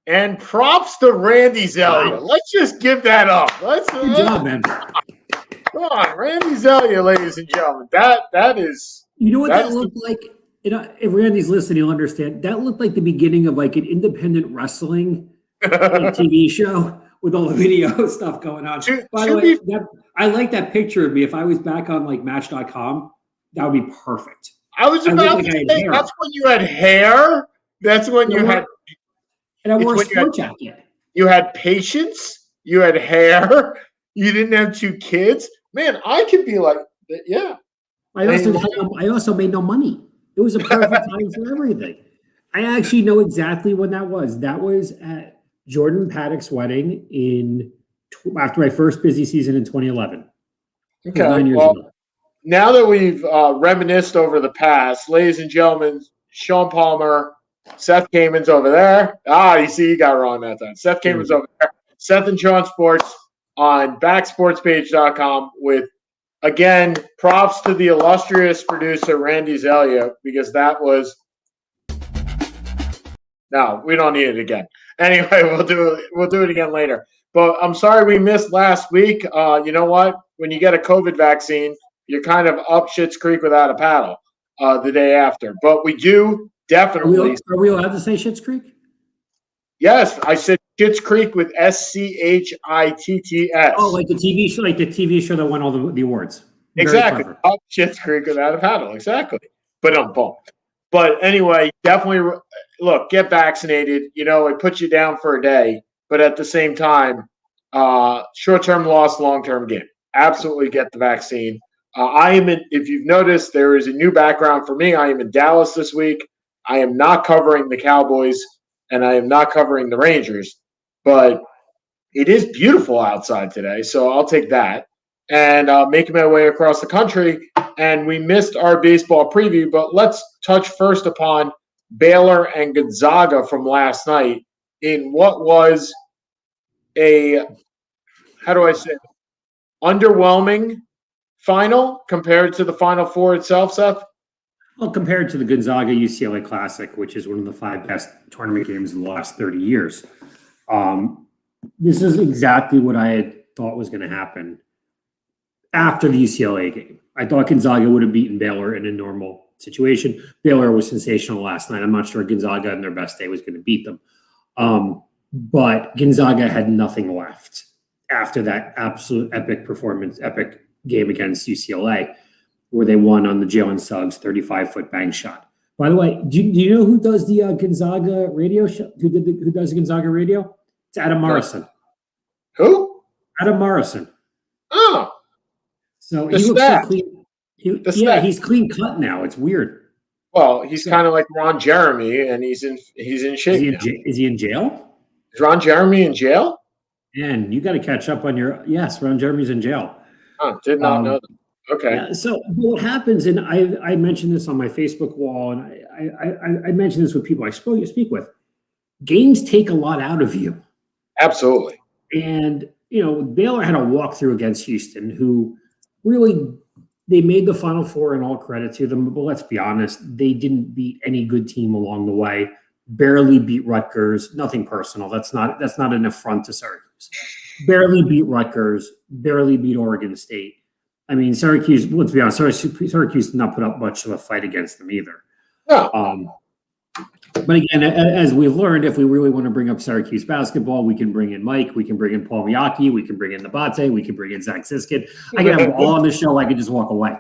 And props to Randy Zelia. Wow. Let's just give that up. Good job, man. Come on, Randy Zelia, ladies and gentlemen. That is. You know what that looked like? If Randy's listening, he'll understand. That looked like the beginning of like an independent wrestling TV show with all the video stuff going on. By the way, I like that picture of me. If I was back on like Match.com, that would be perfect. I was about to say, that's when you had hair. That's when you had. And I wore a sport jacket. You had patience. You had hair. You didn't have 2 kids. Man, I could be like, yeah. I also made no money. It was a perfect time for everything. I actually know exactly when that was. That was at Jordan Paddock's wedding after my first busy season in 2011. Okay. 9 years ago. Now that we've reminisced over the past, ladies and gentlemen, Sean Palmer, Seth Kamen's over there. You see, you got it wrong that time. Seth Kamen's over there. Seth and Sean Sports on backsportspage.com with, again, props to the illustrious producer, Randy Zelia, because that was – no, we don't need it again. Anyway, we'll do it again later. But I'm sorry we missed last week. You know what? When you get a COVID vaccine, you're kind of up Schitt's Creek without a paddle the day after. But we do definitely – Are we allowed to say Schitt's Creek? Yes, I said Schitt's Creek with SCHITTS. Oh, like the TV show that won all the awards. Exactly. Up Schitt's Creek without a paddle. Exactly. But anyway, definitely look, get vaccinated. You know, it puts you down for a day, but at the same time, short-term loss, long-term gain. Absolutely get the vaccine. If you've noticed, there is a new background for me. I am in Dallas this week. I am not covering the Cowboys, and I am not covering the Rangers, but it is beautiful outside today, so I'll take that. And making my way across the country, and we missed our baseball preview, but let's touch first upon Baylor and Gonzaga from last night in what was underwhelming final compared to the Final Four itself, Seth? Well, compared to the Gonzaga-UCLA Classic, which is one of the 5 best tournament games in the last 30 years, this is exactly what I had thought was going to happen after the UCLA game. I thought Gonzaga would have beaten Baylor in a normal situation. Baylor was sensational last night. I'm not sure Gonzaga on their best day was going to beat them. But Gonzaga had nothing left after that absolute epic game against UCLA, where they won on the Jalen Suggs 35-foot bank shot. By the way, do you know who does the Gonzaga radio show? Who does the Gonzaga radio? It's Adam Morrison. Who? Adam Morrison. Oh. So he looks so clean. He's clean cut now. It's weird. Well, he's kind of like Ron Jeremy, and he's in shape. Is he in jail? Is Ron Jeremy in jail? Man, you got to catch up on your. Yes, Ron Jeremy's in jail. Oh, did not know that. Okay. Yeah, so what happens, and I mentioned this on my Facebook wall, and I mentioned this with people I speak with. Games take a lot out of you. Absolutely. And Baylor had a walkthrough against Houston, who really they made the Final Four, and all credit to them. But let's be honest, they didn't beat any good team along the way. Barely beat Rutgers. Nothing personal. That's not an affront to Syracuse. Barely beat Rutgers. Barely beat Oregon State. I mean, Syracuse, let's be honest, Syracuse did not put up much of a fight against them either. No. But again, as we've learned, if we really want to bring up Syracuse basketball, we can bring in Mike, we can bring in Paul Miyake, we can bring in Nabate, we can bring in Zach Siskin. I can have them all on the show. I could just walk away.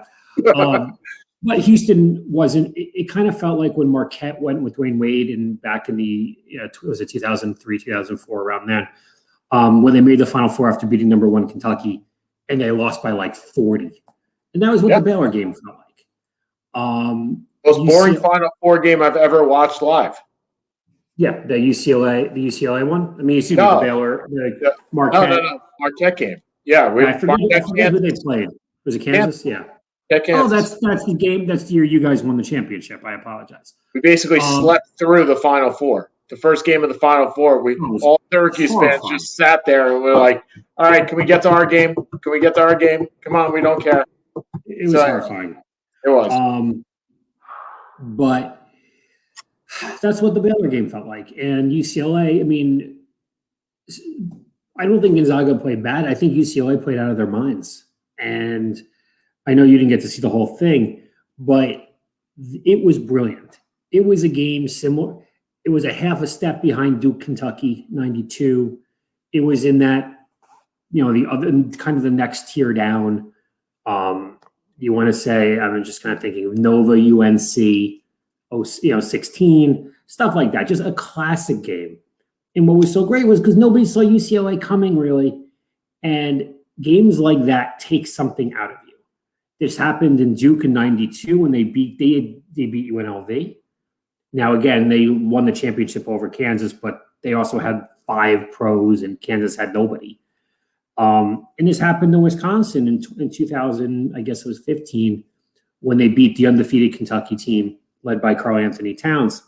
But Houston wasn't. It kind of felt like when Marquette went with Dwayne Wade and back in the was it 2003, 2004, around then, when they made the Final Four after beating number 1 Kentucky. And they lost by like 40. And that was what the Baylor game felt like. Most boring Final Four game I've ever watched live. Yeah, the UCLA one. I mean, the Baylor, Marquette. No. Marquette game. Yeah. I forget who they played. Was it Kansas? Yeah. Oh, that's the game. That's the year you guys won the championship. I apologize. We basically slept through the Final Four. The first game of the Final Four, all Syracuse fans just sat there and we're like, all right, can we get to our game? Can we get to our game? Come on, we don't care. It was horrifying. It was. But That's what the Baylor game felt like. And UCLA, I mean, I don't think Gonzaga played bad. I think UCLA played out of their minds. And I know you didn't get to see the whole thing, but it was brilliant. It was a game similar. It was a half a step behind Duke, Kentucky, 92. It was in that, the other kind of the next tier down. You want to say, I'm just kind of thinking of Nova, UNC, 16, stuff like that. Just a classic game. And what was so great was because nobody saw UCLA coming really. And games like that take something out of you. This happened in Duke in 92 when they beat UNLV. Now, again, they won the championship over Kansas, but they also had 5 pros and Kansas had nobody. And this happened in Wisconsin in 2000, I guess it was 15, when they beat the undefeated Kentucky team led by Karl Anthony Towns.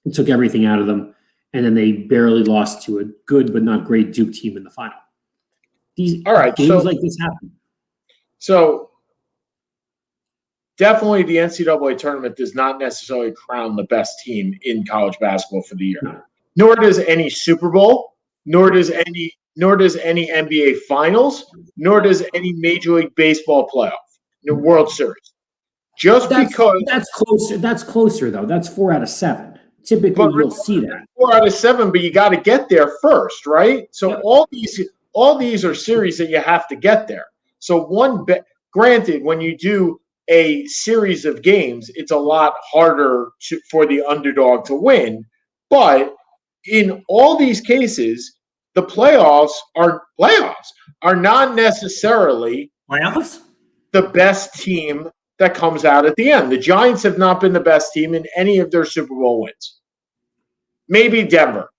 It took everything out of them. And then they barely lost to a good but not great Duke team in the final. Games like this happen. So definitely the NCAA tournament does not necessarily crown the best team in college basketball for the year. No. Nor does any Super Bowl, nor does any NBA Finals, nor does any Major League Baseball playoff, the World Series. That's closer though. That's 4 out of 7. Typically, you'll see that 4 out of 7, but you got to get there first, right? So all these are series that you have to get there. So granted, when you do a series of games, it's a lot harder for the underdog to win. But in all these cases, the playoffs are not necessarily the best team that comes out at the end. The Giants have not been the best team in any of their Super Bowl wins. Maybe Denver.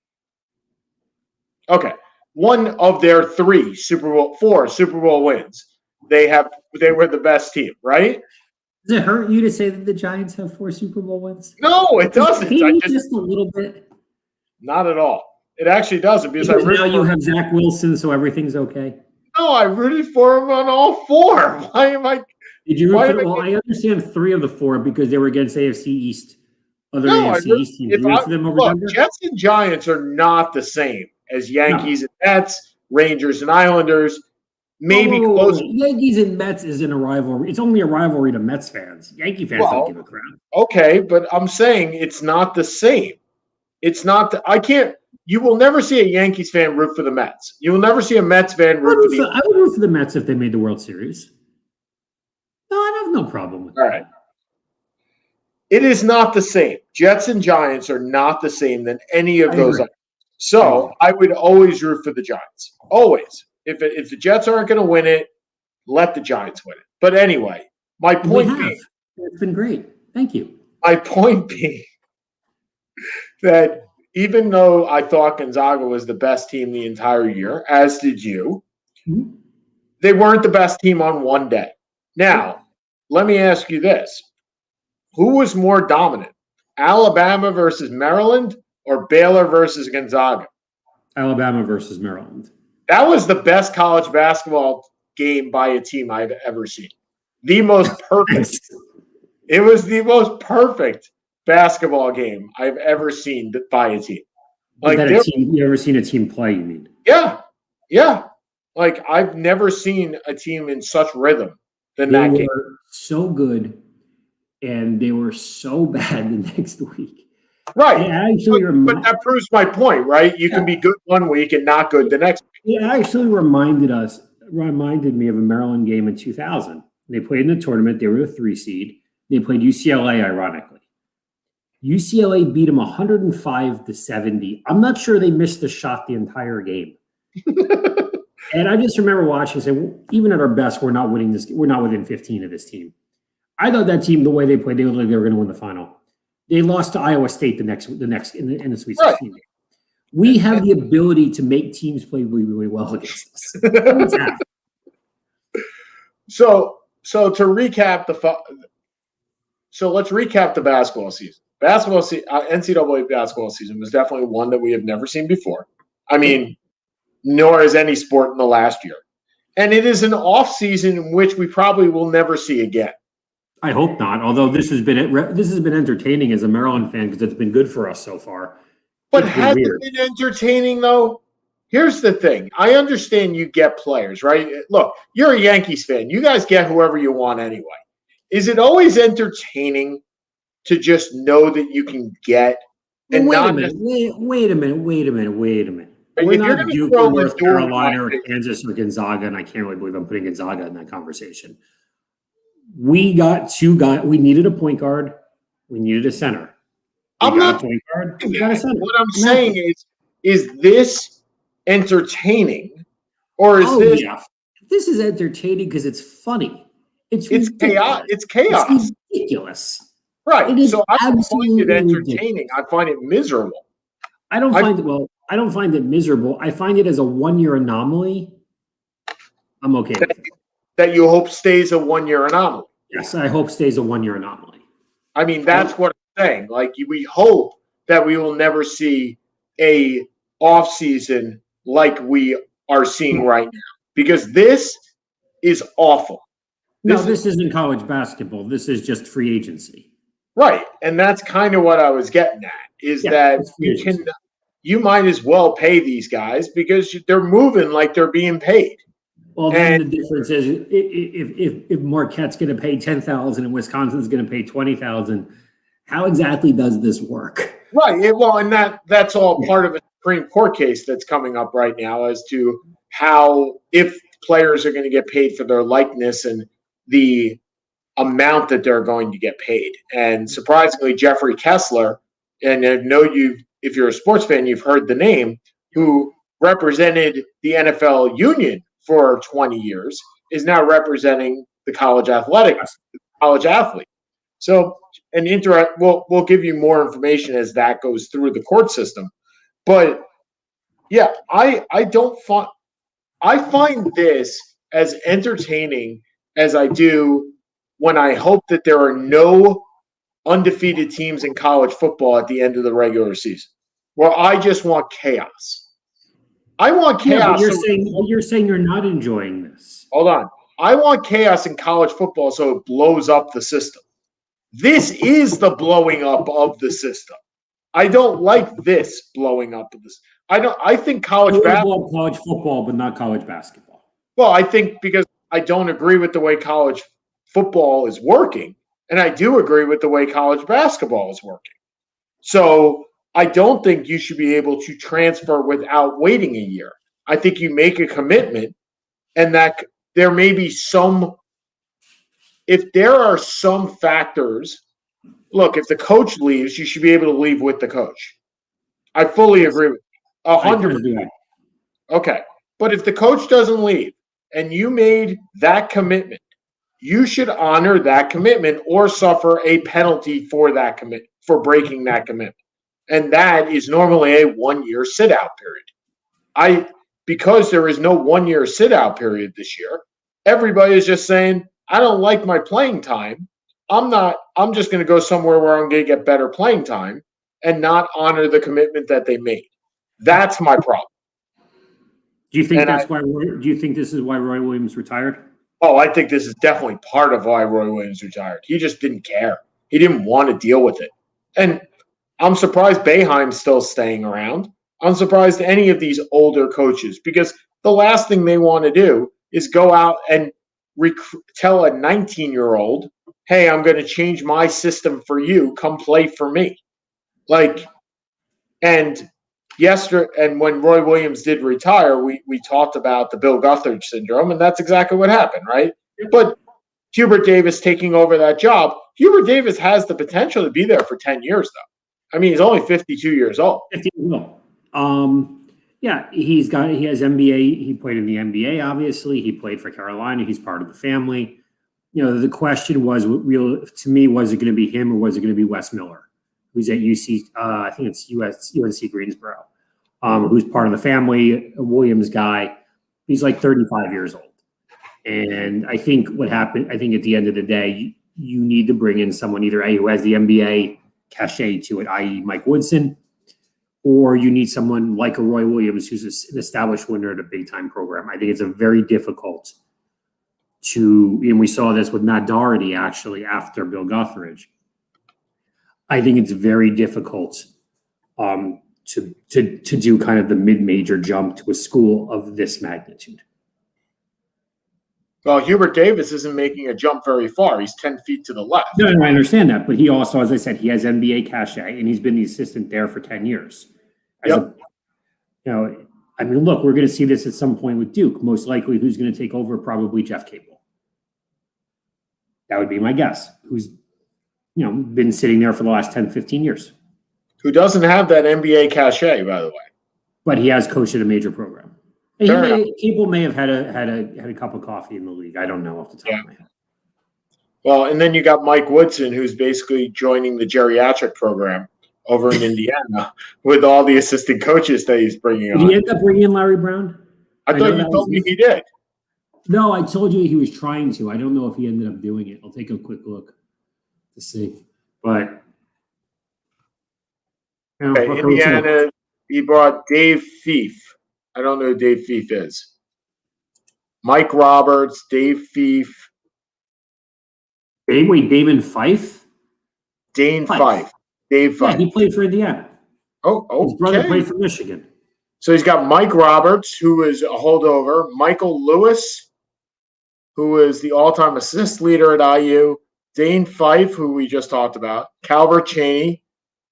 Okay. One of their 4 Super Bowl wins. They were the best team, right? Does it hurt you to say that the Giants have 4 Super Bowl wins? No, it doesn't. Just a little bit. Not at all. It actually doesn't because now you have Zach Wilson, so everything's okay. No, I rooted for him on all 4. Why am I? Did you root for them? Well, I understand 3 of the 4 because they were against AFC East. AFC East teams. Jets and Giants are not the same as Yankees and Mets, Rangers and Islanders. Maybe close. Yankees and Mets isn't a rivalry. It's only a rivalry to Mets fans. Yankee fans don't give a crap. Okay, but I'm saying it's not the same. It's not. You will never see a Yankees fan root for the Mets. You will never see a Mets fan root for the. I would root for the Mets if they made the World Series. No, I have no problem with that. All right. It is not the same. Jets and Giants are not the same than any of those others. So I would always root for the Giants. Always. If the Jets aren't going to win it, let the Giants win it. But anyway, my point being. It's been great. Thank you. My point being that even though I thought Gonzaga was the best team the entire year, as did you, they weren't the best team on one day. Now, let me ask you this. Who was more dominant, Alabama versus Maryland or Baylor versus Gonzaga? Alabama versus Maryland. That was the best college basketball game by a team I've ever seen. The most perfect. It was the most perfect basketball game I've ever seen by a team. You ever seen a team play, you mean? Yeah. Like, I've never seen a team in such rhythm than that game. They were so good, and they were so bad the next week. Right. But that proves my point, right? You can be good one week and not good the next week. It actually reminded me of a Maryland game in 2000. They played in the tournament. They were the 3 seed. They played UCLA, ironically. UCLA beat them 105-70. I'm not sure they missed a shot the entire game. And I just remember watching and saying, well, even at our best, we're not winning this. We're not within 15 of this team. I thought that team, the way they played, they looked like they were going to win the final. They lost to Iowa State the next in the Sweet 16 game. We have the ability to make teams play really, really well against us. So to recap let's recap the basketball season. NCAA basketball season was definitely one that we have never seen before. I mean, nor has any sport in the last year. And it is an off season in which we probably will never see again. I hope not. Although this has been entertaining as a Maryland fan because it's been good for us so far. But It's been has weird. it been entertaining though? Here's the thing. I understand you get players, right? Look, you're a Yankees fan. You guys get whoever you want anyway. Is it always entertaining to just know that you can get and Well, not wait a minute. if We're you're not going to Duke throw or North Lindor, in my Carolina or opinion, Kansas or Gonzaga, and I can't really believe I'm putting Gonzaga in that conversation. We got two guys. We needed a point guard. We needed a center. We I'm got not a point guard. saying We got a that. center. What I'm saying is this entertaining or is this yeah. This is entertaining because it's funny. It's chaos? ridiculous. It's chaos. It's ridiculous. Right. It is So I don't find it absolutely entertaining. ridiculous. I find it miserable. I don't find it miserable. I find it as a 1-year anomaly. I'm okay with it. That you hope stays a 1-year anomaly. Yes, I hope stays a 1-year anomaly. I mean, that's what I'm saying. Like, we hope that we will never see a off season like we are seeing right now, because this is awful. This isn't college basketball. This is just free agency. Right. And that's kind of what I was getting at, is that you might as well pay these guys because they're moving like they're being paid. Well, then the difference is if Marquette's going to pay $10,000 and Wisconsin's going to pay $20,000, how exactly does this work? Right. Well, and that's all part of a Supreme Court case that's coming up right now as to how, if players are going to get paid for their likeness and the amount that they're going to get paid. And surprisingly, Jeffrey Kessler, and I know if you're a sports fan, you've heard the name, who represented the NFL union for 20 years, is now representing the college athlete. So we'll give you more information as that goes through the court system. But yeah, I find this as entertaining as I do when I hope that there are no undefeated teams in college football at the end of the regular season, where I just want chaos. I want chaos. Yeah, but you're saying you're not enjoying this. Hold on. I want chaos in college football so it blows up the system. This is the blowing up of the system. I don't like this blowing up of this. I think college football, but not college basketball. Well, I think because I don't agree with the way college football is working, and I do agree with the way college basketball is working. So I don't think you should be able to transfer without waiting a year. I think you make a commitment, and that there may be if there are some factors. Look, if the coach leaves, you should be able to leave with the coach. I fully agree with you. 100%. Okay. But if the coach doesn't leave and you made that commitment, you should honor that commitment or suffer a penalty for that for breaking that commitment. And that is normally a 1-year sit-out period. Because there is no 1-year sit-out period this year, everybody is just saying, I don't like my playing time. I'm just going to go somewhere where I'm going to get better playing time and not honor the commitment that they made. That's my problem. Do you think do you think this is why Roy Williams retired? Oh, I think this is definitely part of why Roy Williams retired. He just didn't care. He didn't want to deal with it. And I'm surprised Boeheim's still staying around. I'm surprised any of these older coaches, because the last thing they want to do is go out and tell a 19-year-old, hey, I'm going to change my system for you. Come play for me. And when Roy Williams did retire, we talked about the Bill Guthridge syndrome, and that's exactly what happened, right? But Hubert Davis taking over that job, Hubert Davis has the potential to be there for 10 years, though. I mean, he's only 52 years old. Yeah, he has NBA. He played in the NBA, obviously. He played for Carolina. He's part of the family. The question was, to me, was it going to be him or was it going to be Wes Miller, who's at UC? I think it's UNC Greensboro, who's part of the family, a Williams guy. He's like 35 years old. And I think what happened, at the end of the day, you need to bring in someone either who has the NBA cachet to it, i.e. Mike Woodson, or you need someone like a Roy Williams who's an established winner at a big-time program. I think it's a very difficult and we saw this with Matt Doherty actually after Bill Guthridge. I think it's very difficult to do kind of the mid-major jump to a school of this magnitude. Well, Hubert Davis isn't making a jump very far. He's 10 feet to the left. No, I understand that, but he also, as I said, he has NBA cachet, and he's been the assistant there for 10 years. Look, we're going to see this at some point with Duke. Most likely, who's going to take over? Probably Jeff Capel. That would be my guess. Who's, been sitting there for the last 10, 15 years. Who doesn't have that NBA cachet, by the way. But he has coached at a major program. People may have had a cup of coffee in the league. I don't know off the top of my head. Well, and then you got Mike Woodson, who's basically joining the geriatric program over in Indiana with all the assistant coaches that he's bringing on. Did he end up bringing in Larry Brown? I thought you told me he did. No, I told you he was trying to. I don't know if he ended up doing it. I'll take a quick look to see. But Indiana, he brought Dave Fief. I don't know who Dave Fief is. Mike Roberts, Dave Fief. Damon Fife? Dane Fife. Dave Fife. Yeah, he played for Indiana. Oh, okay. His brother played for Michigan. So he's got Mike Roberts, who is a holdover. Michael Lewis, who is the all-time assist leader at IU. Dane Fife, who we just talked about. Calbert Chaney.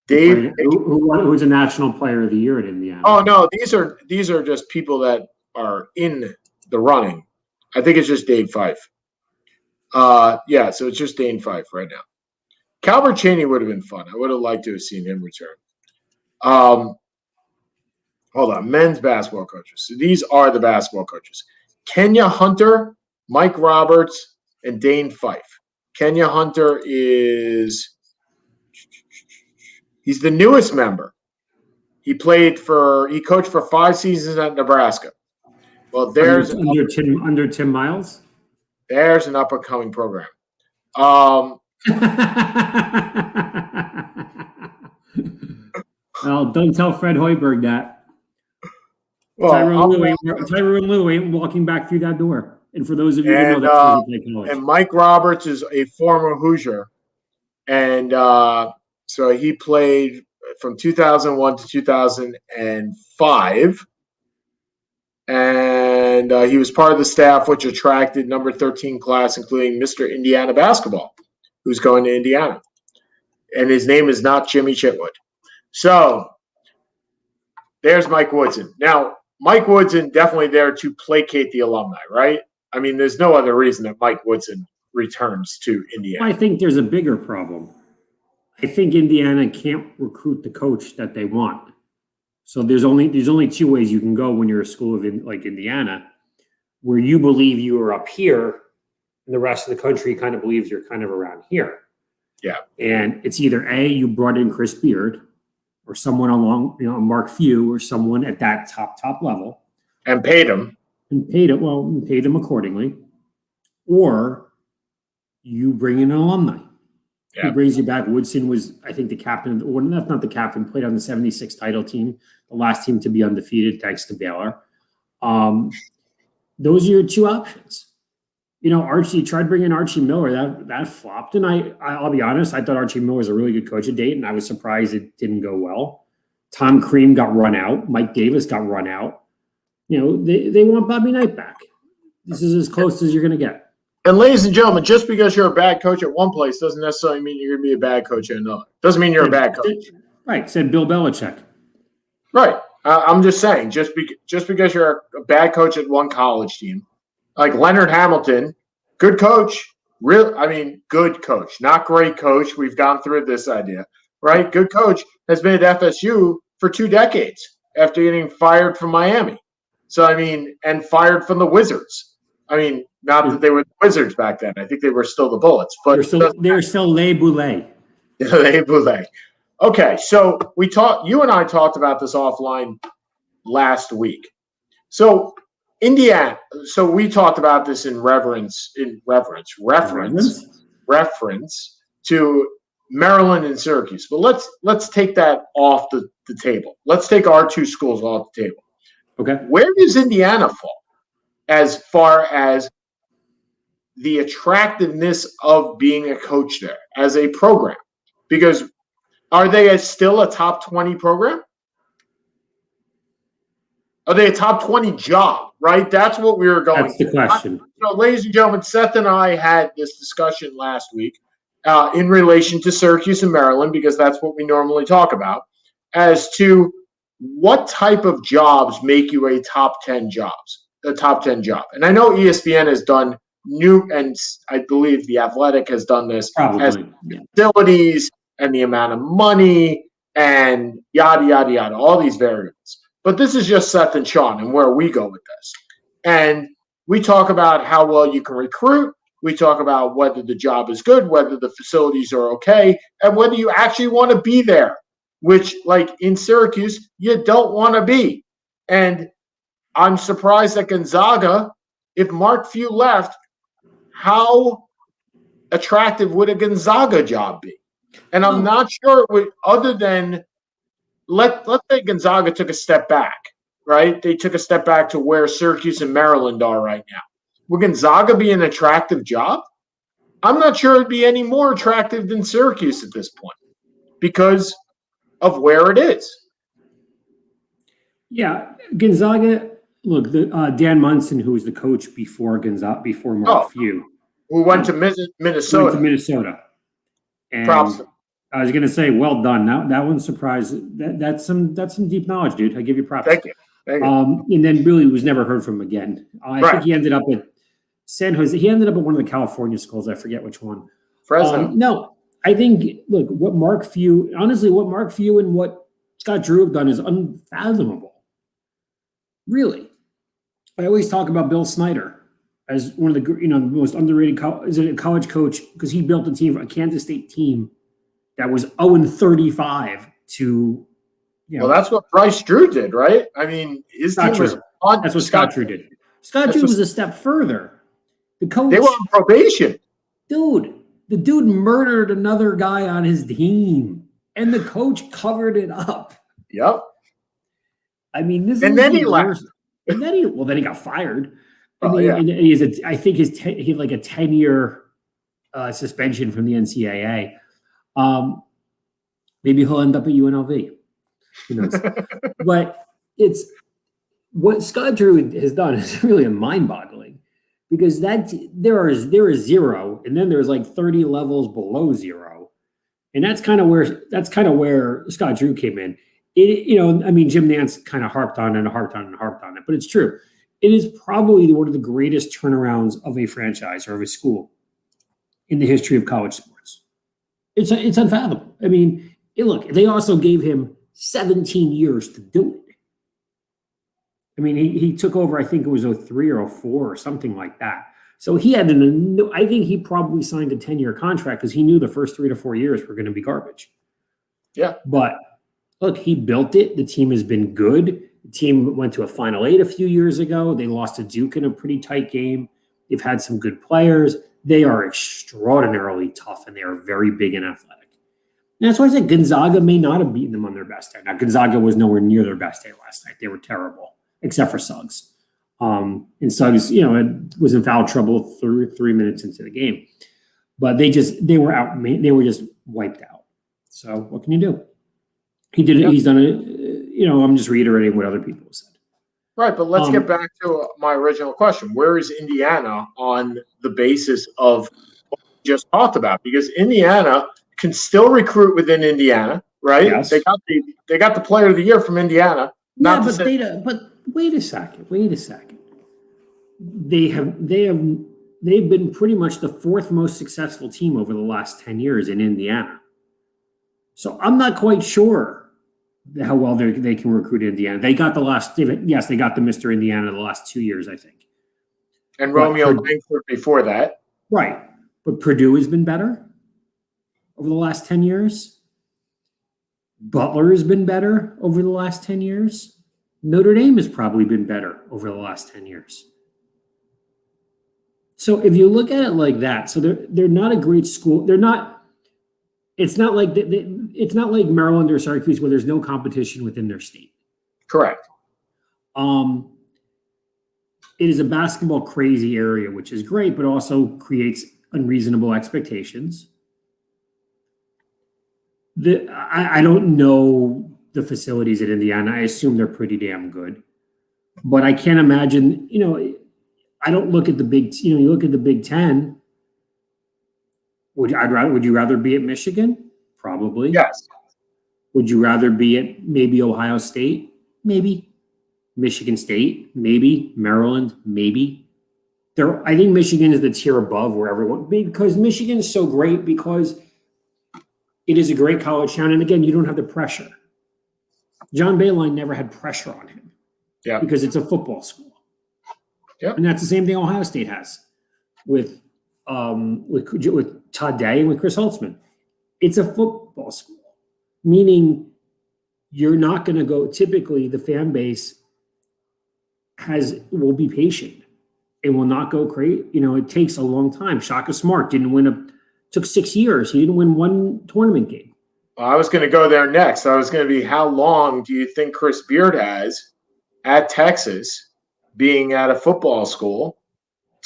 Dave, who's a national player of the year at Indiana. Oh no, these are just people that are in the running. I think it's just Dave Fife. So it's just Dane Fife right now. Calbert Chaney would have been fun. I would have liked to have seen him return. Hold on, men's basketball coaches. So these are the basketball coaches: Kenya Hunter, Mike Roberts, and Dane Fife. Kenya Hunter he's the newest member. He coached for 5 seasons at Nebraska. Well, there's under Tim Miles. There's an up and coming program. Well, don't tell Fred Hoiberg that. Well, Tyronn Lue ain't walking back through that door. And for those of you who know, that's where he played college. And Mike Roberts is a former Hoosier, and so he played from 2001 to 2005, and he was part of the staff which attracted number 13 class, including Mr. Indiana Basketball, who's going to Indiana. And his name is not Jimmy Chitwood. So there's Mike Woodson. Now, Mike Woodson definitely there to placate the alumni, right? I mean, there's no other reason that Mike Woodson returns to Indiana. I think there's a bigger problem. I think Indiana can't recruit the coach that they want. So there's only 2 ways you can go when you're a school of like Indiana, where you believe you are up here, and the rest of the country kind of believes you're kind of around here. Yeah. And it's either A, you brought in Chris Beard, or someone along, Mark Few, or someone at that top level, and paid him. And paid him accordingly, or you bring in an alumni. Yeah. Who brings you back. Woodson was, I think, the captain, or not the captain, played on the 76 title team, the last team to be undefeated, thanks to Baylor. Those are your 2 options. Archie tried bringing Archie Miller. That flopped. And I'll be honest, I thought Archie Miller was a really good coach at Dayton. I was surprised it didn't go well. Tom Crean got run out. Mike Davis got run out. They want Bobby Knight back. This is as close as you're going to get. And ladies and gentlemen, just because you're a bad coach at one place doesn't necessarily mean you're going to be a bad coach at another. Doesn't mean you're a bad coach. Right. Said Bill Belichick. Right. I'm just saying, just because you're a bad coach at one college team, like Leonard Hamilton, good coach, good coach, not great coach. We've gone through this idea, right? Good coach has been at FSU for 2 decades after getting fired from Miami. So, and fired from the Wizards. Not that they were the Wizards back then. I think they were still the Bullets. But they're still Les Boulets. Les Boulets. Okay, so you and I talked about this offline last week. So Indiana. So we talked about this in reference to Maryland and Syracuse. But let's take that off the table. Let's take our 2 schools off the table. Okay. Where does Indiana fall as far as the attractiveness of being a coach there as a program? Because are they still a top 20 program? Are they a top 20 job, right? That's what we were going. That's the question. Ladies and gentlemen, Seth and I had this discussion last week in relation to Syracuse and Maryland, because that's what we normally talk about, as to what type of jobs make you a top 10 job. And I know ESPN has done and I believe The Athletic has done this, as facilities and the amount of money and yada, yada, yada, all these variables. But this is just Seth and Sean and where we go with this. And we talk about how well you can recruit. We talk about whether the job is good, whether the facilities are okay, and whether you actually want to be there, which, like in Syracuse, you don't want to be. And I'm surprised that Gonzaga, if Mark Few left, how attractive would a Gonzaga job be? And I'm not sure it would, other than let's say Gonzaga took a step back, right? They took a step back to where Syracuse and Maryland are right now. Would Gonzaga be an attractive job? I'm not sure it'd be any more attractive than Syracuse at this point because of where it is. Yeah, Gonzaga. Look, Dan Munson, who was the coach before Mark Few, who went to Minnesota. Went to Minnesota. And props. I was going to say, well done. That one surprised. That's some deep knowledge, dude. I give you props. Thank you. And then really was never heard from him again. I think he ended up at San Jose. He ended up at one of the California schools. I forget which one. Fresno. No, I think, look, what Mark Few and what Scott Drew have done is unfathomable. Really. I always talk about Bill Snyder as one of the most underrated college coach, because he built a Kansas State team that was 0-35 to. Well, that's what Bryce Drew did, right? I mean, his team was on. That's what Scott Drew did. Scott Drew was a step further. The coach. They were on probation. Dude, the dude murdered another guy on his team, and the coach covered it up. Yep. I mean, this. And then he left. And then he got fired. And he has I think he had like a 10-year suspension from the NCAA. Maybe he'll end up at UNLV. Who knows? But it's what Scott Drew has done is really mind-boggling, because there is zero, and then there's like 30 levels below zero, and that's kind of where Scott Drew came in. Jim Nance kind of harped on it, but it's true. It is probably one of the greatest turnarounds of a franchise or of a school in the history of college sports. It's unfathomable. I mean, look, they also gave him 17 years to do it. I mean, he took over, I think it was 03 or 04 or something like that. So he had I think he probably signed a 10-year contract because he knew the first 3 to 4 years were going to be garbage. Yeah. But look, he built it. The team has been good. The team went to a Final Eight a few years ago. They lost to Duke in a pretty tight game. They've had some good players. They are extraordinarily tough, and they are very big and athletic. And that's why I said Gonzaga may not have beaten them on their best day. Now, Gonzaga was nowhere near their best day last night. They were terrible, except for Suggs. And Suggs, was in foul trouble 3 minutes into the game. But they were out. They were just wiped out. So what can you do? He did it. Yep. He's done it. I'm just reiterating what other people have said. Right, but let's get back to my original question. Where is Indiana on the basis of what we just talked about? Because Indiana can still recruit within Indiana, right? Yes. They got the player of the year from Indiana. But wait a second. They've been pretty much the fourth most successful team over the last 10 years in Indiana. So I'm not quite sure how well they can recruit Indiana. They got the Mr. Indiana the last 2 years, I think. And Romeo Langford before that. Right. But Purdue has been better over the last 10 years. Butler has been better over the last 10 years. Notre Dame has probably been better over the last 10 years. So if you look at it like that, so they're not a great school. They're not. It's not like Maryland or Syracuse where there's no competition within their state. Correct. And it is a basketball crazy area, which is great, but also creates unreasonable expectations. I don't know the facilities at Indiana. I assume they're pretty damn good, but I can't imagine. I don't look at the big. You look at the Big Ten. Would you rather be at Michigan? Probably. Yes. Would you rather be at maybe Ohio State? Maybe. Michigan State? Maybe. Maryland? Maybe. I think Michigan is the tier above where everyone, because Michigan is so great because it is a great college town. And again, you don't have the pressure. John Beilein never had pressure on him. Yeah. Because it's a football school. Yeah. And that's the same thing Ohio State has with Todd Day and with Chris Holtzman. It's a football school, meaning you're not going to go. Typically, the fan base will be patient and will not go crazy. It takes a long time. Shaka Smart took 6 years. He didn't win one tournament game. Well, I was going to go there next. I was going to be, how long do you think Chris Beard has at Texas, being at a football school,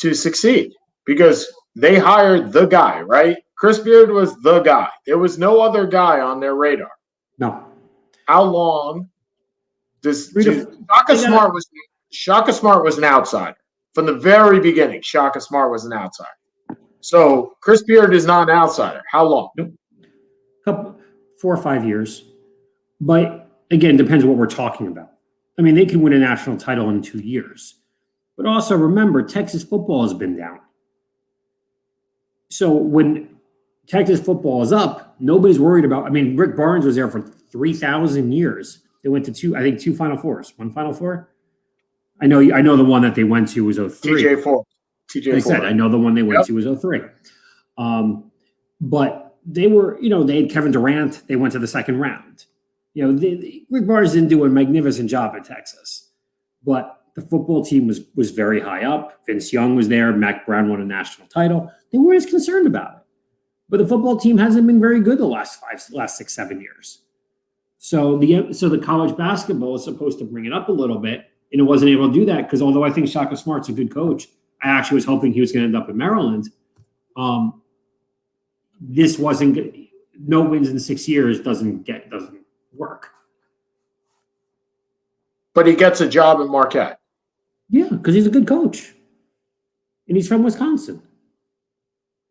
to succeed? Because they hired the guy, right? Chris Beard was the guy. There was no other guy on their radar. No. How long does Shaka Smart was an outsider from the very beginning. Shaka Smart was an outsider. So Chris Beard is not an outsider. How long? Nope. 4 or 5 years. But again, depends what we're talking about. I mean, they can win a national title in 2 years. But also remember, Texas football has been down. So when Texas football is up, nobody's worried about. I mean, Rick Barnes was there for 3,000 years. They went to two Final Fours. One Final Four. I know the one that they went to was 03. TJ Ford. Like I said, I know the one they went to was 03. But they were, they had Kevin Durant. They went to the second round. Rick Barnes didn't do a magnificent job at Texas, but the football team was very high up. Vince Young was there. Mac Brown won a national title. They weren't as concerned about it. But the football team hasn't been very good the last 6, 7 years. So the college basketball is supposed to bring it up a little bit, and it wasn't able to do that because although I think Shaka Smart's a good coach, I actually was hoping he was going to end up in Maryland. This wasn't good. No wins in 6 years doesn't work. But he gets a job at Marquette. Yeah, because he's a good coach. And he's from Wisconsin.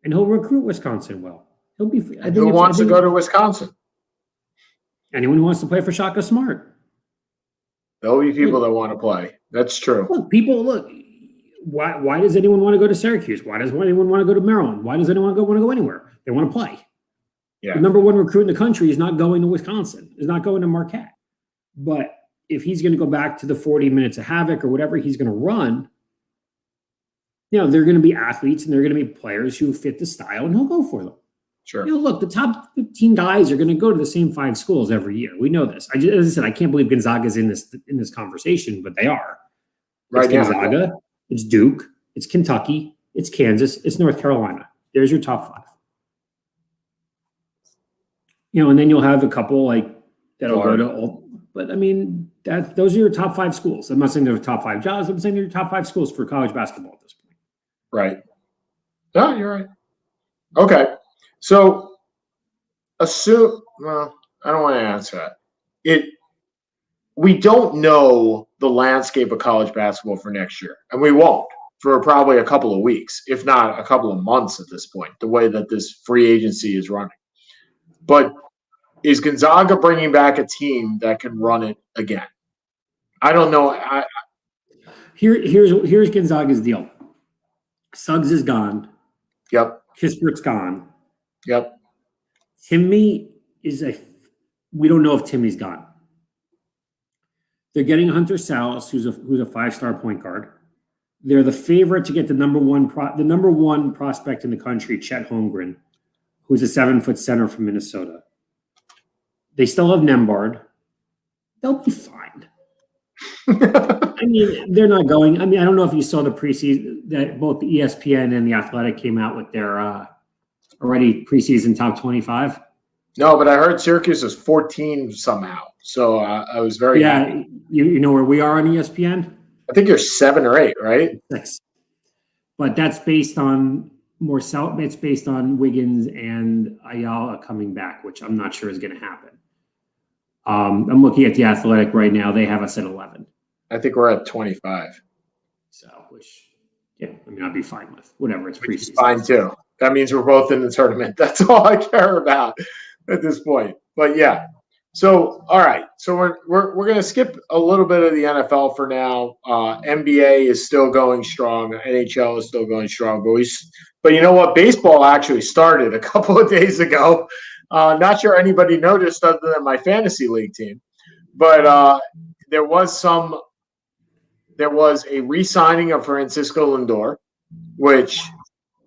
And he'll recruit Wisconsin well. He'll be. Who wants to go to Wisconsin? Anyone who wants to play for Shaka Smart. There'll be people that want to play. That's true. Look. Why does anyone want to go to Syracuse? Why does anyone want to go to Maryland? Why does anyone want to go anywhere? They want to play. Yeah. The number one recruit in the country is not going to Wisconsin. Is not going to Marquette. But if he's going to go back to the 40 minutes of havoc or whatever he's going to run, they're going to be athletes and they're going to be players who fit the style, and he'll go for them. Sure. Look, the top 15 guys are going to go to the same 5 schools every year. We know this. As I said, I can't believe Gonzaga's in this conversation, but they are. It's Gonzaga, it's Duke, it's Kentucky, it's Kansas, it's North Carolina. There's your top 5. And then you'll have a couple that'll go to all. But I mean, those are your top 5 schools. I'm not saying they're top 5 jobs. I'm saying they're your top 5 schools for college basketball at this point. Right. No, you're right. Okay. So I don't want to answer that. We don't know the landscape of college basketball for next year, and we won't for probably a couple of weeks, if not a couple of months at this point, the way that this free agency is running. But is Gonzaga bringing back a team that can run it again? I don't know. Here's Gonzaga's deal. Suggs is gone. Yep. Kispert's gone. Yep. Timmy we don't know if Timmy's gone. They're getting Hunter Sallis, who's a 5-star point guard. They're the favorite to get the number one prospect in the country, Chet Holmgren, who's a 7-foot center from Minnesota. They still have Nembhard. They'll be fine. I mean, they're not going. I mean, I don't know if you saw the preseason that both the ESPN and the Athletic came out with their already preseason top 25. No, but I heard Syracuse is 14 somehow. So I was very happy. You know where we are on ESPN? I think you're 7 or 8, right? 6. But that's based on it's based on Wiggins and Ayala coming back, which I'm not sure is going to happen. I'm looking at the Athletic right now. They have us at 11. I think we're at 25. So, which, yeah, I mean, I'd be fine with whatever. It's Which is preseason. fine too. That means we're both in the tournament. That's all I care about at this point. But yeah. So all right. So we're gonna skip a little bit of the NFL for now. NBA is still going strong. NHL is still going strong. But you know what? Baseball actually started a couple of days ago. Not sure anybody noticed other than my fantasy league team. But there was a re-signing of Francisco Lindor, which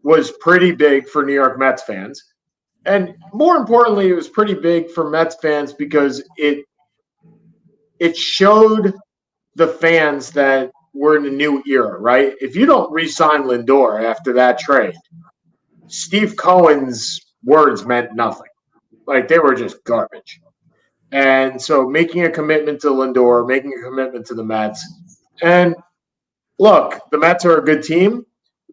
was pretty big for New York Mets fans. And more importantly, it was pretty big for Mets fans because it showed the fans that we're in a new era, right? If you don't re-sign Lindor after that trade, Steve Cohen's words meant nothing. Like, they were just garbage. And so making a commitment to Lindor, making a commitment to the Mets. And look, the Mets are a good team.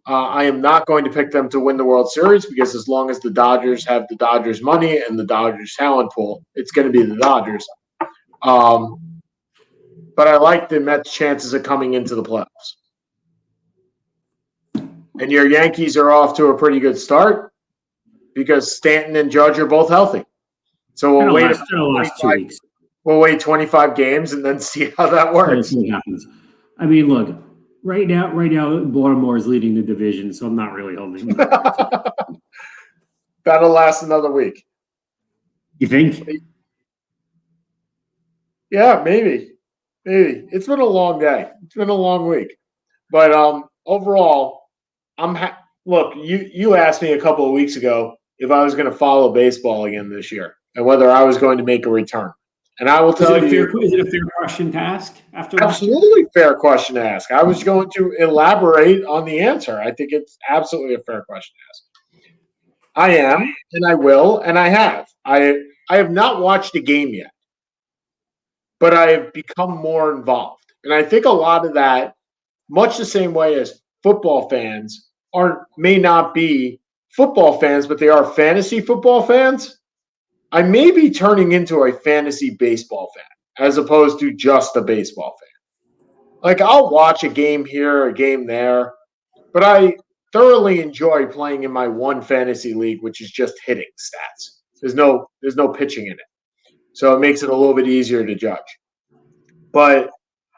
I am not going to pick them to win the World Series because as long as the Dodgers have the Dodgers money and the Dodgers talent pool, it's going to be the Dodgers. But I like the Mets' chances of coming into the playoffs. And your Yankees are off to a pretty good start because Stanton and Judge are both healthy. So we'll wait. Last 2 weeks. We'll wait 25 games and then see how that works. See what happens. I mean, look. Right now, Baltimore is leading the division, so I'm not really holding. That'll last another week. You think? Yeah, maybe. It's been a long day. It's been a long week, but overall, look. You asked me a couple of weeks ago if I was going to follow baseball again this year and whether I was going to make a return. And I will tell you, is it a fair question to ask after absolutely fair question to ask. I was going to elaborate on the answer. I think it's absolutely a fair question to ask. I am, and I will, and I have. I have not watched a game yet, but I have become more involved. And I think a lot of that, much the same way as football fans may not be football fans, but they are fantasy football fans. I may be turning into a fantasy baseball fan as opposed to just a baseball fan. Like, I'll watch a game here, a game there, but I thoroughly enjoy playing in my one fantasy league, which is just hitting stats. There's no pitching in it. So it makes it a little bit easier to judge. But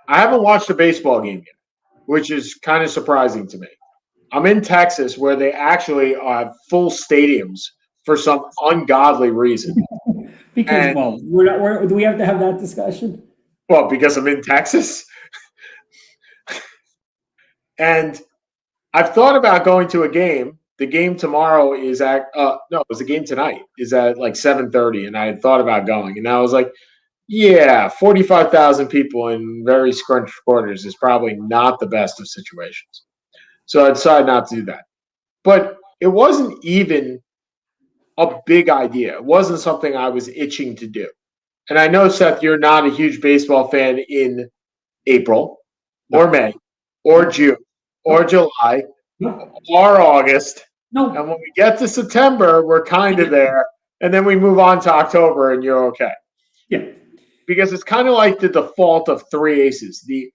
I haven't watched a baseball game yet, which is kind of surprising to me. I'm in Texas where they actually have full stadiums for some ungodly reason. Because, do we have to have that discussion? Well, because I'm in Texas. And I've thought about going to a game. The game tomorrow is at the game tonight is at like 7:30, and I had thought about going, and I was like, yeah, 45,000 people in very scrunched quarters is probably not the best of situations. So I decided not to do that. But it wasn't even a big idea. It wasn't something I was itching to do. And I know, Seth, you're not a huge baseball fan in April or May or June or July or August. No. And when we get to September, we're kind of there. And then we move on to October and you're okay. Yeah. Because it's kind of like the default of 3 aces. The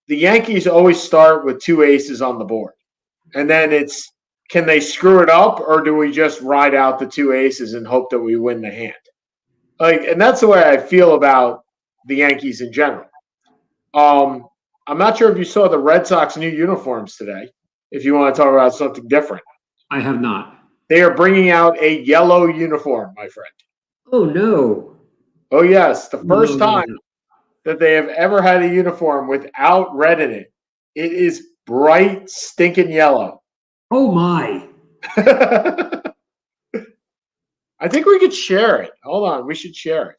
Yankees always start with 2 aces on the board. And then it's, can they screw it up, or do we just ride out the 2 aces and hope that we win the hand? And that's the way I feel about the Yankees in general. I'm not sure if you saw the Red Sox new uniforms today, if you want to talk about something different. I have not. They are bringing out a yellow uniform, my friend. Oh, no. Oh, yes. The first time that they have ever had a uniform without red in it. It is bright, stinking yellow. Oh, my. I think we could share it. Hold on. We should share it.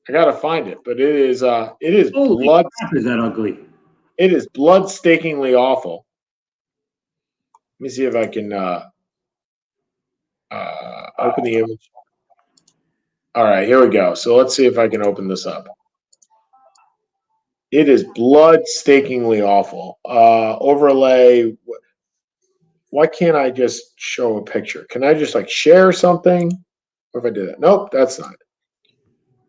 I got to find it, but it is blood. Is that ugly? It is blood-stinkingly awful. Let me see if I can open the image. All right, here we go. So let's see if I can open this up. It is blood-stakingly awful. Overlay. Why can't I just show a picture? Can I just like share something? Or if I do that? Nope, that's not it.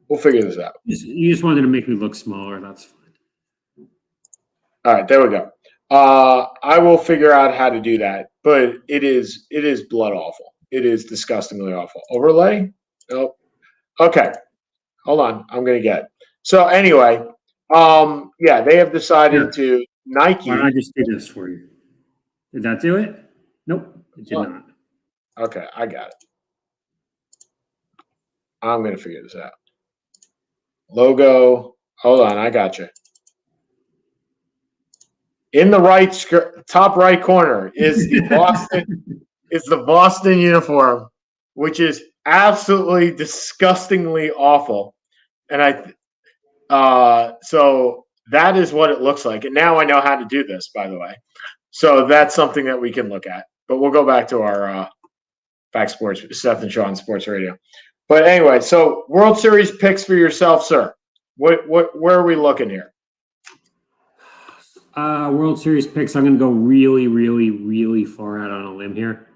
We'll figure this out. You just wanted to make me look smaller. That's fine. All right, there we go. I will figure out how to do that, but it is blood awful. It is disgustingly awful. Overlay? Nope. Okay. Hold on. I'm gonna get it. So anyway, yeah, they have decided to Nike. Why don't I just do this for you? Did that do it? Nope, it did not. Okay, I got it. I'm gonna figure this out. Logo. Hold on, I got you. In the right top right corner is the Boston uniform, which is absolutely disgustingly awful. And so that is what it looks like. And now I know how to do this, by the way. So that's something that we can look at. But we'll go back to our Back Sports, Seth and Sean Sports Radio. But anyway, so World Series picks for yourself, sir. Where are we looking here? World Series picks. I'm going to go really, really, really far out on a limb here.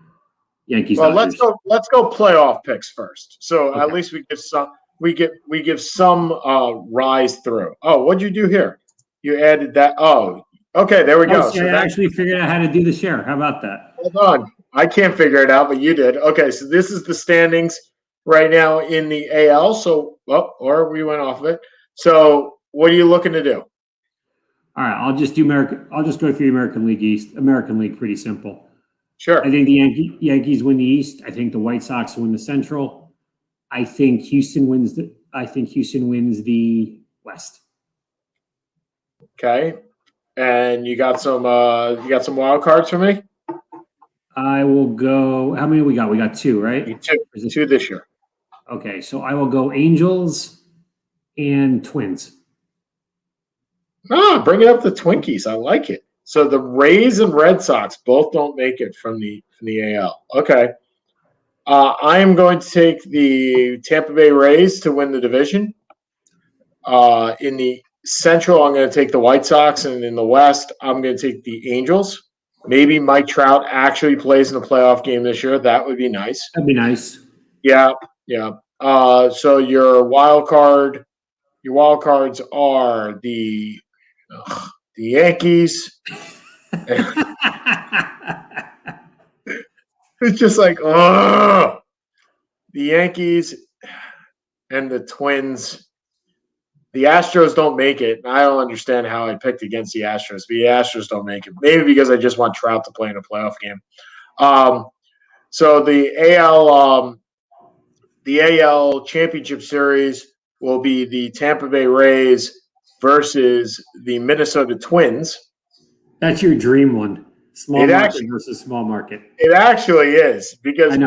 Yankees. Well, Dodgers. let's go playoff picks first. So Okay. At least we give some rise through. Oh, what'd you do here? You added that. Oh, okay, there we go. See, So I actually figured out how to do the share. How about that? Hold on. I can't figure it out, but you did. Okay, so this is the standings right now in the AL. So, or we went off of it. So, what are you looking to do? All right, I'll just go through the American League East. American League, pretty simple. Sure. I think the Yankees win the East. I think the White Sox win the Central. I think Houston wins the West. Okay. And you got some wild cards for me? I will go. How many we got? We got two, right? Two this year. Okay, so I will go Angels and Twins. Bringing up the Twinkies. I like it. So the Rays and Red Sox both don't make it from the AL. Okay. I am going to take the Tampa Bay Rays to win the division. In the Central, I'm going to take the White Sox, and in the West, I'm going to take the Angels. Maybe Mike Trout actually plays in a playoff game this year. That would be nice. That'd be nice. Yeah. So your wild cards are the Yankees. It's just like, the Yankees and the Twins. The Astros don't make it. I don't understand how I picked against the Astros, but the Astros don't make it. Maybe because I just want Trout to play in a playoff game. So the AL Championship Series will be the Tampa Bay Rays versus the Minnesota Twins. That's your dream one. Small market versus small market. It actually is, because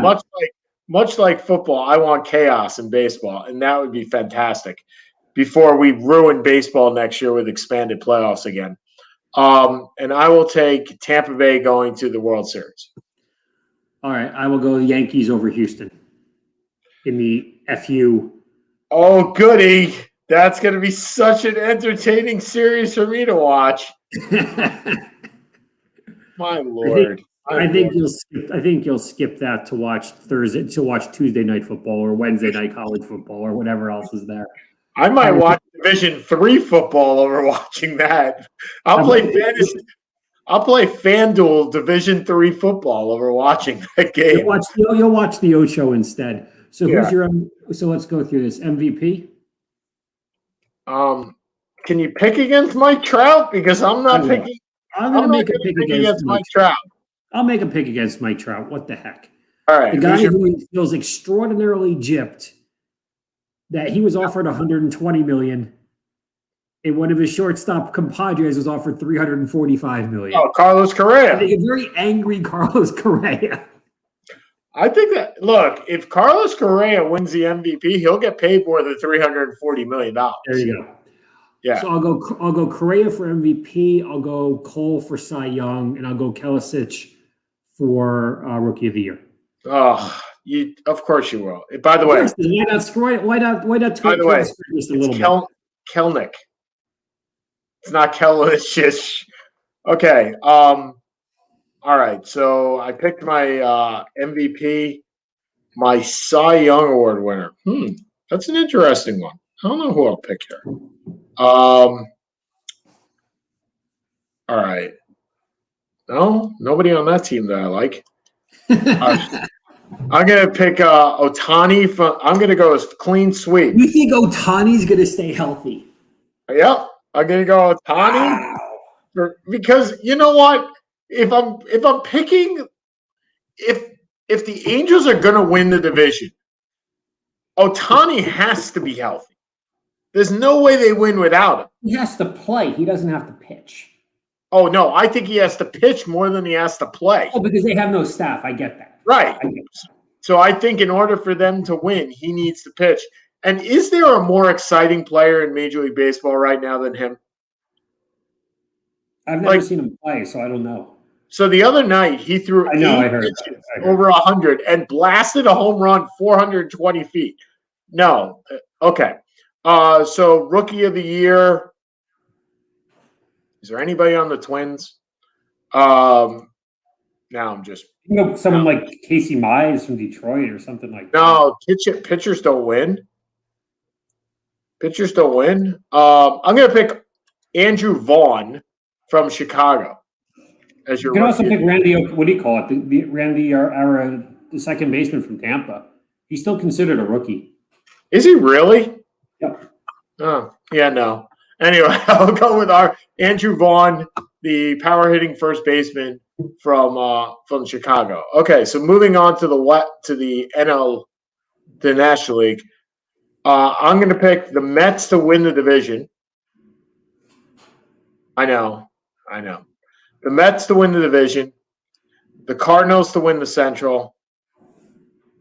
much like football, I want chaos in baseball, and that would be fantastic before we ruin baseball next year with expanded playoffs again. And I will take Tampa Bay going to the World Series. All right, I will go Yankees over Houston in the FU. Oh, goody. That's going to be such an entertaining series for me to watch. My Lord. I think you'll skip that to watch Tuesday night football or Wednesday night college football or whatever else is there. I might watch Division III football over watching that. I'll play FanDuel Division III football over watching that game. You'll watch the Ocho instead. So so let's go through this. MVP? Can you pick against Mike Trout? Because I'm not picking. I'm going to make a pick against Mike Trout. I'll make a pick against Mike Trout. What the heck? All right. The guy who feels extraordinarily gypped that he was offered $120 million, and one of his shortstop compadres was offered $345 million. Oh, Carlos Correa. I think a very angry Carlos Correa. I think that, look, if Carlos Correa wins the MVP, he'll get paid more than $340 million. There you go. Yeah. So I'll go Correa for MVP. I'll go Cole for Cy Young, and I'll go Kelisic for Rookie of the Year. Oh, of course you will. By the way, why not? By the way, it's Kelnick. It's not Kellen. It's just okay. All right. So I picked my MVP, my Cy Young Award winner. That's an interesting one. I don't know who I'll pick here. All right. No, nobody on that team that I like. I'm gonna pick Otani from. I'm gonna go as clean sweep. You think Otani's going to stay healthy? Yep, I'm gonna go Otani because you know what? If I'm picking, if the Angels are gonna win the division, Otani has to be healthy. There's no way they win without him. He has to play. He doesn't have to pitch. Oh no, I think he has to pitch more than he has to play. Oh, because they have no staff. I get that. Right. I get that. So I think in order for them to win, he needs to pitch. And is there a more exciting player in Major League Baseball right now than him? I've never seen him play, so I don't know. So the other night he threw I heard over 100 and blasted a home run 420 feet. No. Okay. So Rookie of the Year. Is there anybody on the Twins? Now I'm just someone like Casey Mize from Detroit or something like that. No, pitchers don't win. Pitchers don't win. I'm going to pick Andrew Vaughn from Chicago as your. You can also pick Randy. What do you call it? Randy, the second baseman from Tampa. He's still considered a rookie. Is he really? Yep. Oh, yeah, no. Anyway, I'll go with our Andrew Vaughn, the power hitting first baseman from Chicago. Okay, so moving on to the National League. I'm going to pick the Mets to win the division. I know. The Mets to win the division. The Cardinals to win the Central.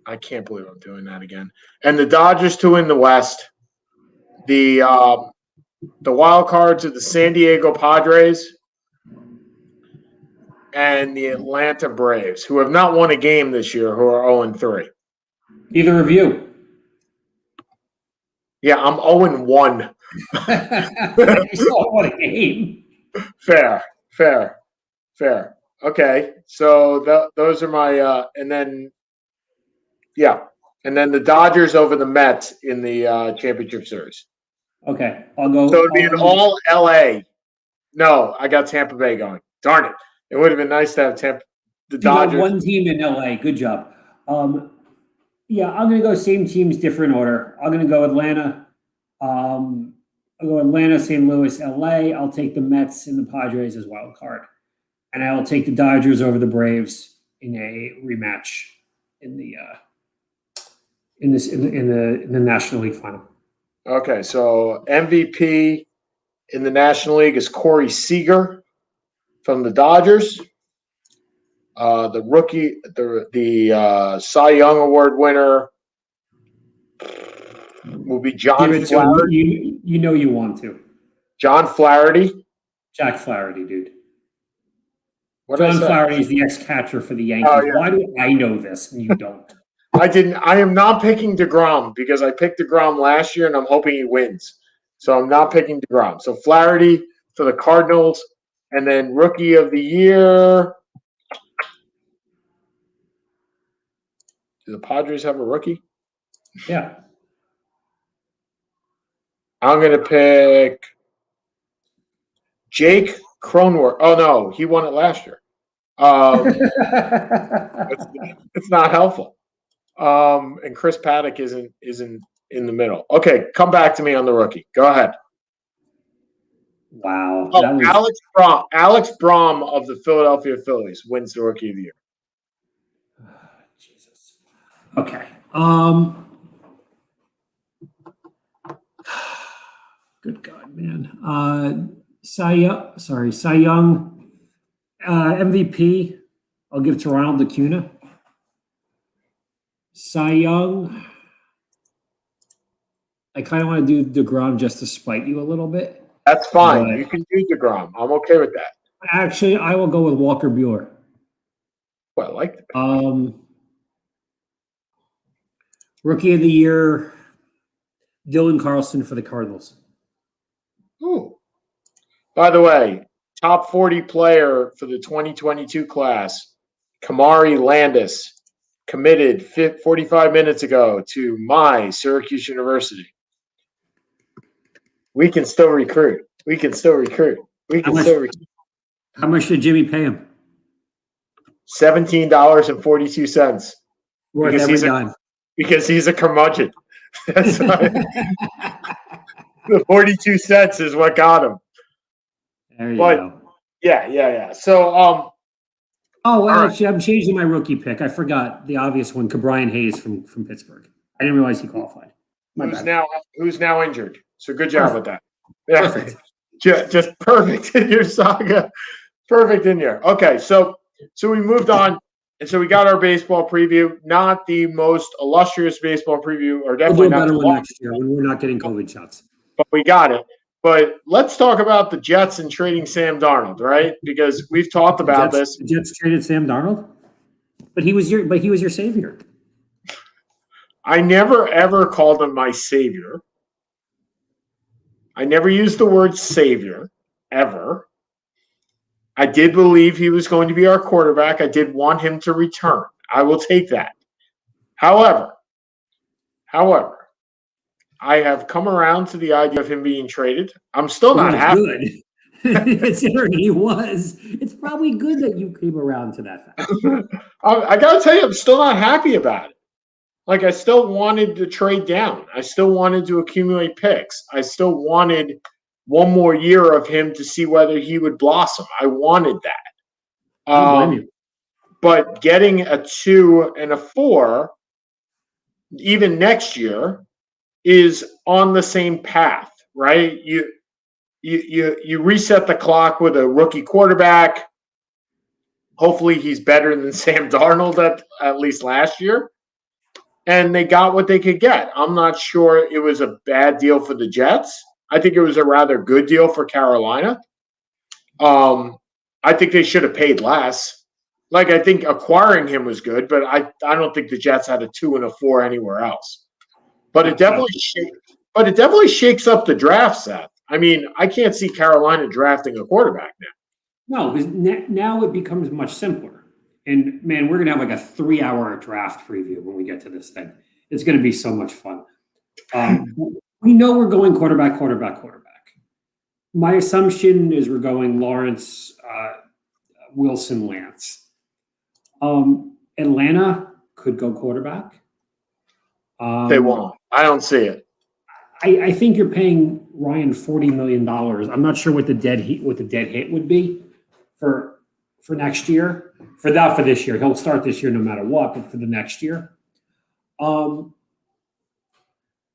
I can't believe I'm doing that again. And the Dodgers to win the West. The wild cards are the San Diego Padres and the Atlanta Braves, who have not won a game this year, who are 0-3. Either of you. Yeah, I'm 0-1. You still won a game. Fair. Okay, so those are my and then the Dodgers over the Mets in the championship series. Okay, I'll go. So it'd be an all LA. No, I got Tampa Bay going. Darn it! It would have been nice to have the Dodgers. One team in LA. Good job. Yeah, I'm gonna go same teams, different order. I'm gonna go Atlanta. I'll go Atlanta, St. Louis, LA. I'll take the Mets and the Padres as wild card, and I will take the Dodgers over the Braves in a rematch in the National League final. Okay, so MVP in the National League is Corey Seager from the Dodgers. The rookie, the Cy Young Award winner will be John Flaherty. You know you want to. John Flaherty. Jack Flaherty, dude. What John Flaherty is the ex-catcher for the Yankees. Oh, yeah. Why do I know this and you don't? I didn't. I am not picking DeGrom because I picked DeGrom last year and I'm hoping he wins. So I'm not picking DeGrom. So Flaherty for the Cardinals, and then Rookie of the Year. Do the Padres have a rookie? Yeah. I'm going to pick Jake Cronenworth. Oh, no. He won it last year. It's not helpful. And Chris Paddock isn't in the middle. Okay, come back to me on the rookie. Go ahead. Wow. Alex Braum of the Philadelphia Phillies wins the Rookie of the Year. Jesus. Okay. Good God, man. Cy Young, MVP. I'll give to Ronald Acuna. Cy Young. I kind of want to do DeGrom just to spite you a little bit. That's fine. You can do DeGrom. I'm okay with that. Actually, I will go with Walker Buehler. Well, I like that. Rookie of the Year, Dylan Carlson for the Cardinals. Ooh. By the way, top 40 player for the 2022 class, Kamari Landis, committed 45 minutes ago to my Syracuse University. We can still recruit. We can still recruit. We can still recruit. How much did Jimmy pay him? $17.42. Worth every dime. Because he's a curmudgeon. That's why the 42 cents is what got him. There you go. Yeah. So, actually, I'm changing my rookie pick. I forgot the obvious one, Ke'Bryan Hayes from Pittsburgh. I didn't realize he qualified. Who's now injured? So good job with that. Yeah. Perfect. Just perfect in your saga. Perfect in there. Okay, so we moved on, and so we got our baseball preview. Not the most illustrious baseball preview, or definitely not better one next year when we're not getting COVID shots. But we got it. But let's talk about the Jets and trading Sam Darnold, right? Because we've talked about this. The Jets traded Sam Darnold, but he was your savior. I never ever called him my savior. I never used the word savior ever. I did believe he was going to be our quarterback. I did want him to return. I will take that. However, I have come around to the idea of him being traded. I'm still not happy. Good. Considering he was, it's probably good that you came around to that fact. I got to tell you, I'm still not happy about it. Like, I still wanted to trade down. I still wanted to accumulate picks. I still wanted one more year of him to see whether he would blossom. I wanted that. I don't blame you. But getting a 2 and a 4, even next year, is on the same path, right? You reset the clock with a rookie quarterback. Hopefully he's better than Sam Darnold at least last year. And they got what they could get. I'm not sure it was a bad deal for the Jets. I think it was a rather good deal for Carolina. I think they should have paid less. Like, I think acquiring him was good, but I don't think the Jets had a 2 and a 4 anywhere else. But it definitely shakes up the draft, Seth. I mean, I can't see Carolina drafting a quarterback now. No, because now it becomes much simpler. And, man, we're going to have like a 3-hour draft preview when we get to this thing. It's going to be so much fun. We know we're going quarterback. My assumption is we're going Lawrence, Wilson, Lance. Atlanta could go quarterback. They won't. I don't see it. I think you're paying Ryan $40 million. I'm not sure what the dead hit would be for next year. For this year, he'll start this year no matter what. But for the next year, but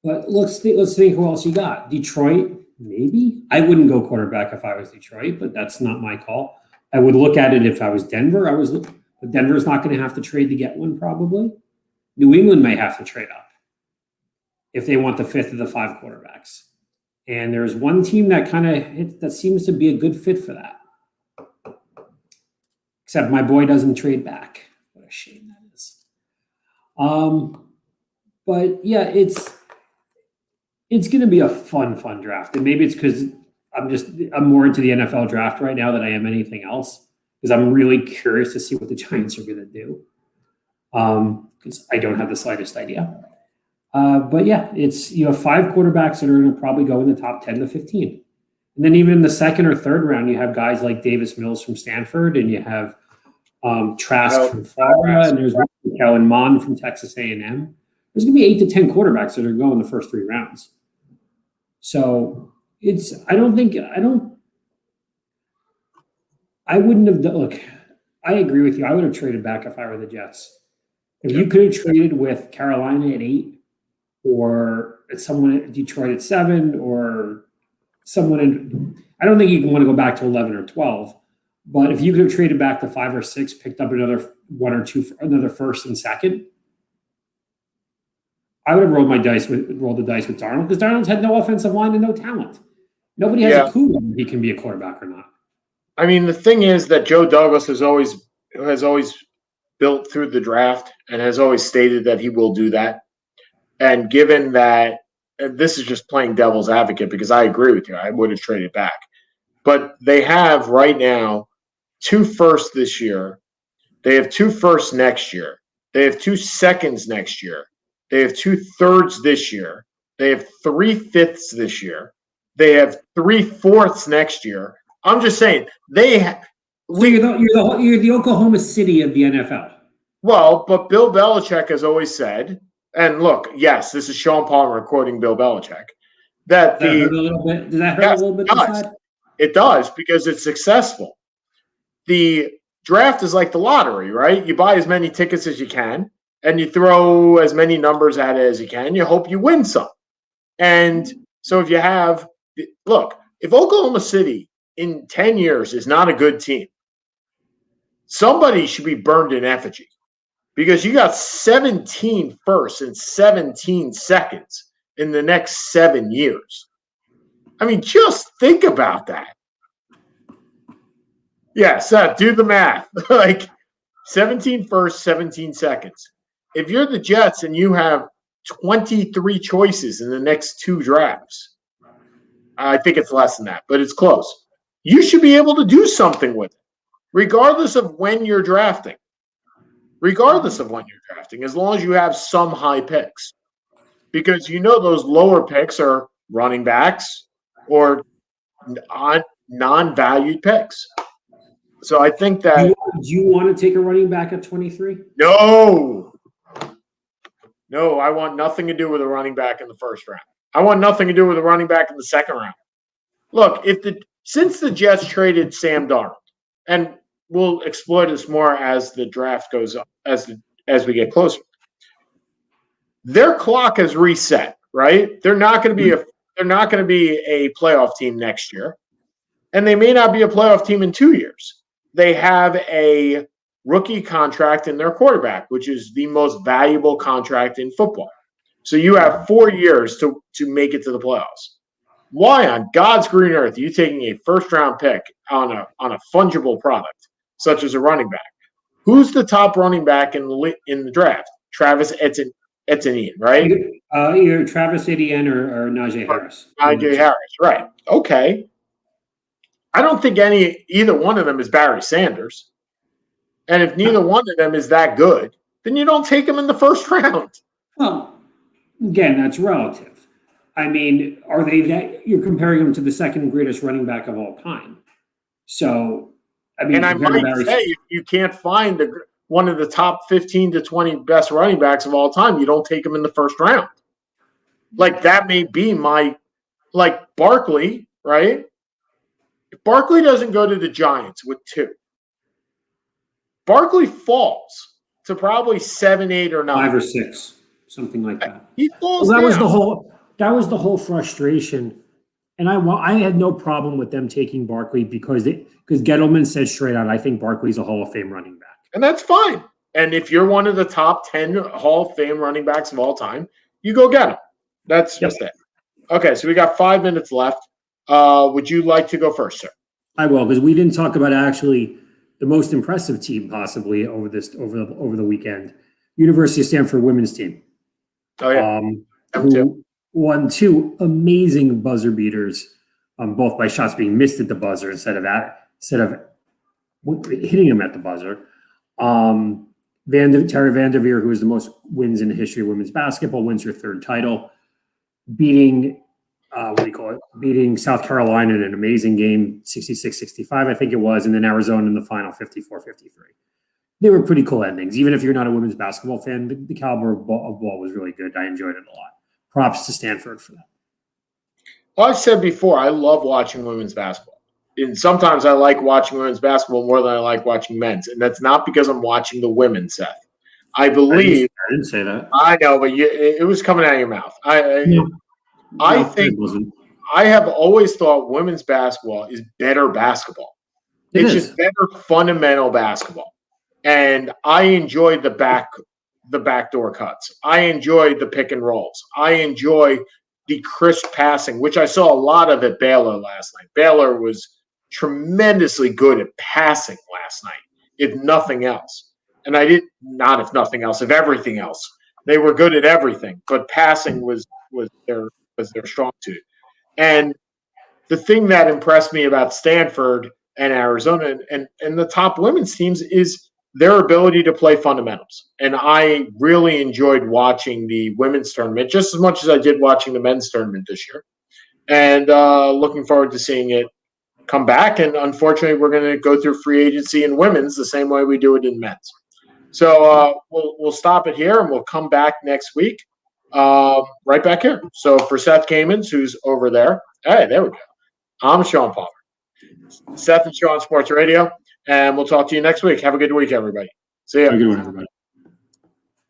let's think who else you got. Detroit, maybe. I wouldn't go quarterback if I was Detroit, but that's not my call. I would look at it if I was Denver. But Denver's not going to have to trade to get one probably. New England may have to trade up if they want the 5th of the 5 quarterbacks. And there's one team that seems to be a good fit for that. Except my boy doesn't trade back. What a shame that is. But yeah, it's going to be a fun draft. And maybe it's because I'm more into the NFL draft right now than I am anything else. Because I'm really curious to see what the Giants are going to do. Because I don't have the slightest idea. But yeah, you have 5 quarterbacks that are going to probably go in the top 10 to 15. And then even in the second or third round, you have guys like Davis Mills from Stanford, and you have Trask from Florida, and there's Kellen Mond from Texas A&M. There's going to be 8 to 10 quarterbacks that are going the first 3 rounds. So I wouldn't have done. Look, I agree with you. I would have traded back if I were the Jets. If you could have traded with Carolina at 8, or someone at Detroit at 7, or someone I don't think you want to go back to 11 or 12, but if you could have traded back to 5 or 6, picked up another 1 or 2, another first and second, I would have rolled the dice with Darnold, because Darnold's had no offensive line and no talent. Nobody has a clue whether he can be a quarterback or not. I mean, the thing is that Joe Douglas has always built through the draft and has always stated that he will do that. And given that, and this is just playing devil's advocate, because I agree with you, I would have traded back. But they have right now 2 firsts this year. They have 2 firsts next year. They have 2 seconds next year. They have 2 thirds this year. They have 3 fifths this year. They have 3 fourths next year. I'm just saying So you're the Oklahoma City of the NFL. Well, but Bill Belichick has always said, and look, yes, this is Sean Palmer quoting Bill Belichick, that Does that hurt a little bit? Does that hurt a little bit inside? It does because it's successful. The draft is like the lottery, right? You buy as many tickets as you can, and you throw as many numbers at it as you can. You hope you win some. And so if you have, look, if Oklahoma City in 10 years is not a good team, somebody should be burned in effigy because you got 17 firsts and 17 seconds in the next 7 years. I mean, just think about that. Yeah, Seth, do the math. Like 17 firsts, 17 seconds. If you're the Jets and you have 23 choices in the next 2 drafts, I think it's less than that, but it's close. You should be able to do something with it, regardless of when you're drafting. Regardless of when you're drafting, as long as you have some high picks. Because you know those lower picks are running backs or non-valued picks. So I think that do you want to take a running back at 23? No, I want nothing to do with a running back in the first round. I want nothing to do with a running back in the second round. Look, since the Jets traded Sam Darnold, and we'll explore this more as the draft goes up, as we get closer. Their clock has reset, right? They're not going to be a playoff team next year, and they may not be a playoff team in 2 years. They have a rookie contract in their quarterback, which is the most valuable contract in football. So you have 4 years to make it to the playoffs. Why on God's green earth are you taking a first-round pick on a fungible product such as a running back? Who's the top running back in the draft? Travis Etienne, right? Either Travis Etienne or Najee Harris. Najee Harris, right? Okay. I don't think either one of them is Barry Sanders. And if neither one of them is that good, then you don't take them in the first round. Well, again, that's relative. I mean, are they that you're comparing them to the second greatest running back of all time? So, I mean, and I might say if you can't find one of the top 15 to 20 best running backs of all time, you don't take them in the first round. Like that may be like Barkley, right? If Barkley doesn't go to the Giants with 2, Barkley falls to probably 7, 8, or 9. 5 or 6, something like that. He falls well, down. That was the whole frustration. And I had no problem with them taking Barkley because Gettleman said straight out, I think Barkley's a Hall of Fame running back. And that's fine. And if you're one of the top 10 Hall of Fame running backs of all time, you go get him. That's just it. Okay, so we got 5 minutes left. Would you like to go first, sir? I will, because we didn't talk about actually the most impressive team possibly over the weekend. University of Stanford women's team. Oh yeah. Who won 2 amazing buzzer beaters, both by shots being missed at the buzzer instead of hitting them at the buzzer. Terry Vanderveer, who has the most wins in the history of women's basketball, wins her 3rd title, beating South Carolina in an amazing game, 66-65, I think it was, and then Arizona in the final, 54-53. They were pretty cool endings. Even if you're not a women's basketball fan, the caliber of ball was really good. I enjoyed it a lot. Props to Stanford for that. Well, I've said before, I love watching women's basketball. And sometimes I like watching women's basketball more than I like watching men's. And that's not because I'm watching the women, Seth. I believe. I didn't say that. I know, but it was coming out of your mouth. I think I have always thought women's basketball is better basketball. It's just better fundamental basketball. And I enjoyed the backdoor cuts. I enjoyed the pick and rolls. I enjoy the crisp passing, which I saw a lot of at Baylor last night. Baylor was tremendously good at passing last night, if nothing else. And if everything else. They were good at everything, but passing was their strong suit. And the thing that impressed me about Stanford and Arizona and the top women's teams is their ability to play fundamentals. And I really enjoyed watching the women's tournament just as much as I did watching the men's tournament this year. And looking forward to seeing it come back. And unfortunately, we're going to go through free agency in women's the same way we do it in men's. So we'll stop it here and we'll come back next week right back here. So for Seth Kamens, who's over there, hey, there we go. I'm Sean Palmer. Seth and Sean Sports Radio, and we'll talk to you next week. Have a good week, everybody. See ya. Have a good one, everybody.